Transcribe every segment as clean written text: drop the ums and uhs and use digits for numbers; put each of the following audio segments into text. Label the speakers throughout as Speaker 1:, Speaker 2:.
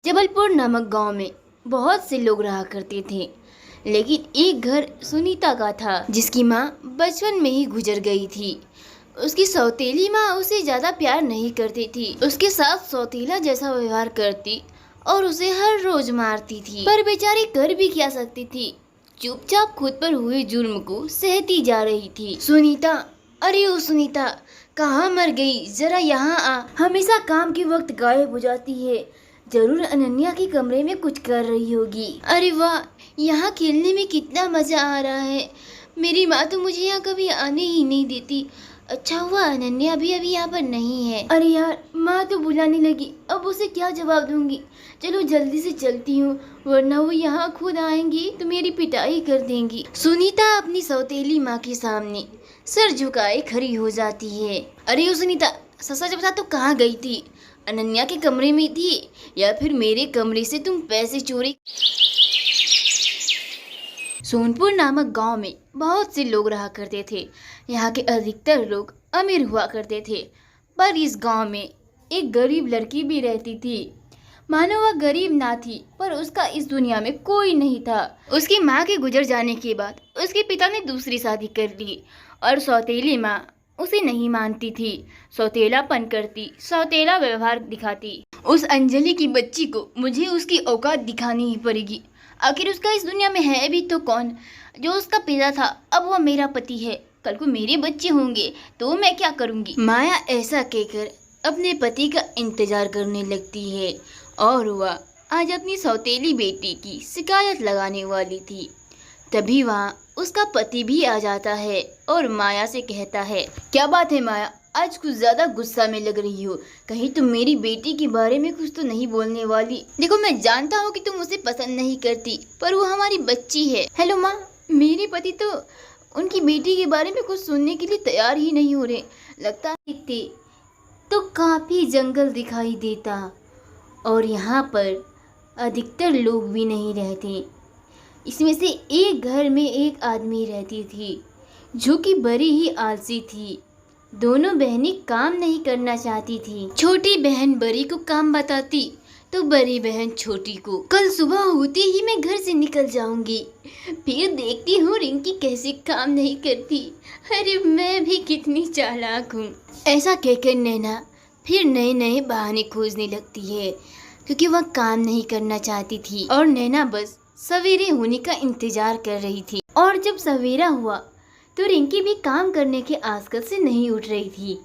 Speaker 1: जबलपुर नामक गांव में बहुत से लोग रहा करते थे, लेकिन एक घर सुनीता का था जिसकी माँ बचपन में ही गुजर गई थी। उसकी सौतेली माँ उसे ज्यादा प्यार नहीं करती थी, उसके साथ सौतेला जैसा व्यवहार करती और उसे हर रोज मारती थी। पर बेचारी कर भी क्या सकती थी, चुपचाप खुद पर हुए जुर्म को सहती जा रही थी। सुनीता, अरे ओ सुनीता, कहाँ मर गई? जरा यहाँ आ। हमेशा काम के वक्त गायब हो जाती है। जरूर अनन्या के कमरे में कुछ कर रही होगी। अरे वाह, यहाँ खेलने में कितना मजा आ रहा है। मेरी माँ तो मुझे यहाँ कभी आने ही नहीं देती। अच्छा हुआ अनन्या भी अभी यहाँ पर नहीं है। अरे यार, माँ तो बुलाने लगी, अब उसे क्या जवाब दूंगी। चलो जल्दी से चलती हूँ, वरना वो यहाँ खुद आएंगी तो मेरी पिटाई कर देंगी। सुनीता अपनी सौतेली माँ के सामने सर झुकाए खड़ी हो जाती है। अरे ओ सुनीता, सच बता, तो कहाँ गई थी? अनन्या के कमरे में थी या फिर मेरे कमरे से तुम पैसे चोरी? सोनपुर नामक गांव में बहुत से लोग रहा करते थे। यहाँ के अधिकतर लोग अमीर हुआ करते थे, पर इस गांव में एक गरीब लड़की भी रहती थी। मानो वह गरीब ना थी, पर उसका इस दुनिया में कोई नहीं था। उसकी माँ के गुजर जाने के बाद उसके पिता ने दूसरी शादी कर ली और सौतेली माँ उसे नहीं मानती थी। सौतेलापन करती, सौतेला व्यवहार दिखाती। उस अंजलि की बच्ची को मुझे उसकी औकात दिखानी ही पड़ेगी। आखिर उसका इस दुनिया में है भी तो कौन? जो उसका पिता था अब वह मेरा पति है। कल को मेरे बच्चे होंगे तो मैं क्या करूंगी? माया ऐसा कहकर अपने पति का इंतजार करने लगती है और वह आज अपनी सौतेली बेटी की शिकायत लगाने वाली थी। तभी वहाँ उसका पति भी आ जाता है और माया से कहता है, क्या बात है माया, आज कुछ ज्यादा गुस्सा में लग रही हो। कहीं तुम मेरी बेटी के बारे में कुछ तो नहीं बोलने वाली? देखो, मैं जानता हूँ कि तुम उसे पसंद नहीं करती, पर वो हमारी बच्ची है। हेलो माँ, मेरे पति तो उनकी बेटी के बारे में कुछ सुनने के लिए तैयार ही नहीं हो रहे। लगता है तो काफी जंगल दिखाई देता और यहाँ पर अधिकतर लोग भी नहीं रहते। इसमें से एक घर में एक आदमी रहती थी जो कि बड़ी ही आलसी थी। दोनों बहनें काम नहीं करना चाहती थी। छोटी बहन बड़ी को काम बताती तो बड़ी बहन छोटी को। कल सुबह होते ही मैं घर से निकल जाऊंगी, फिर देखती हूँ रिंकी कैसे काम नहीं करती। अरे मैं भी कितनी चालाक हूँ। ऐसा कहकर नैना फिर नए नए बहाने खोजने लगती है, क्योंकि वह काम नहीं करना चाहती थी और नैना बस सवेरे होने का इंतजार कर रही थी। और जब सवेरा हुआ तो रिंकी भी काम करने के आजकल से नहीं उठ रही थी,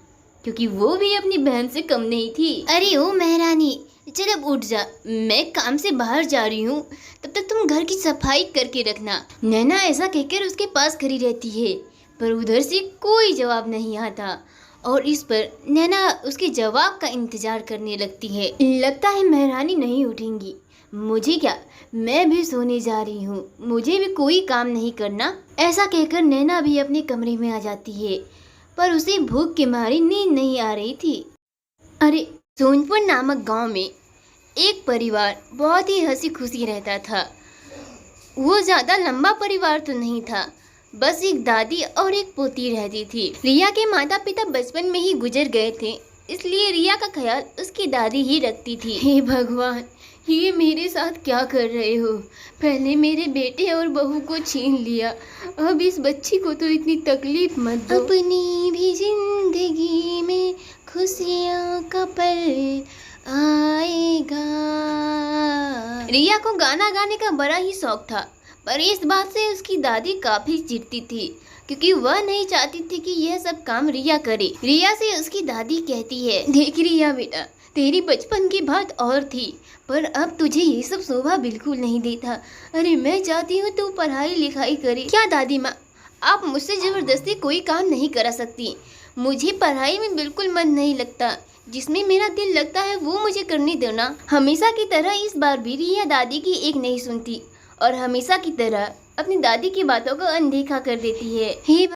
Speaker 1: क्योंकि वो भी अपनी बहन से कम नहीं थी। अरे ओ महारानी, चल अब उठ जा, मैं काम से बाहर जा रही हूँ, तब तक तुम घर की सफाई करके रखना। नैना ऐसा कहकर उसके पास खड़ी रहती है, पर उधर से कोई जवाब नहीं आता और इस पर नैना उसके जवाब का इंतजार करने लगती है। लगता है महारानी नहीं उठेंगी। मुझे क्या, मैं भी सोने जा रही हूँ, मुझे भी कोई काम नहीं करना। ऐसा कहकर नैना भी अपने कमरे में आ जाती है, पर उसे भूख के मारे नींद नहीं आ रही थी। अरे, सोनपुर नामक गांव में एक परिवार बहुत ही हंसी खुशी रहता था। वो ज्यादा लंबा परिवार तो नहीं था, बस एक दादी और एक पोती रहती थी। रिया के माता पिता बचपन में ही गुजर गए थे, इसलिए रिया का ख्याल उसकी दादी ही रखती थी। हे भगवान, ये मेरे साथ क्या कर रहे हो? पहले मेरे बेटे और बहू को छीन लिया, अब इस बच्ची को तो इतनी तकलीफ मत दो। अपनी भी जिंदगी में खुशियों का पल आएगा। रिया को गाना गाने का बड़ा ही शौक था, पर इस बात से उसकी दादी काफी चिढ़ती थी, क्योंकि वह नहीं चाहती थी कि यह सब काम रिया करे। रिया से उसकी दादी कहती है, देख रिया बेटा, तेरी बचपन की बात और थी, पर अब तुझे ये सब शोभा बिल्कुल नहीं देता। अरे मैं चाहती हूँ तू पढ़ाई लिखाई करे। क्या दादी माँ, आप मुझसे जबरदस्ती कोई काम नहीं करा सकती। मुझे पढ़ाई में बिल्कुल मन नहीं लगता, जिसमें मेरा दिल लगता है वो मुझे करने देना। हमेशा की तरह इस बार भी रिया दादी की एक नहीं सुनती और हमेशा की तरह अपनी दादी की बातों को अनदेखा कर देती है। हे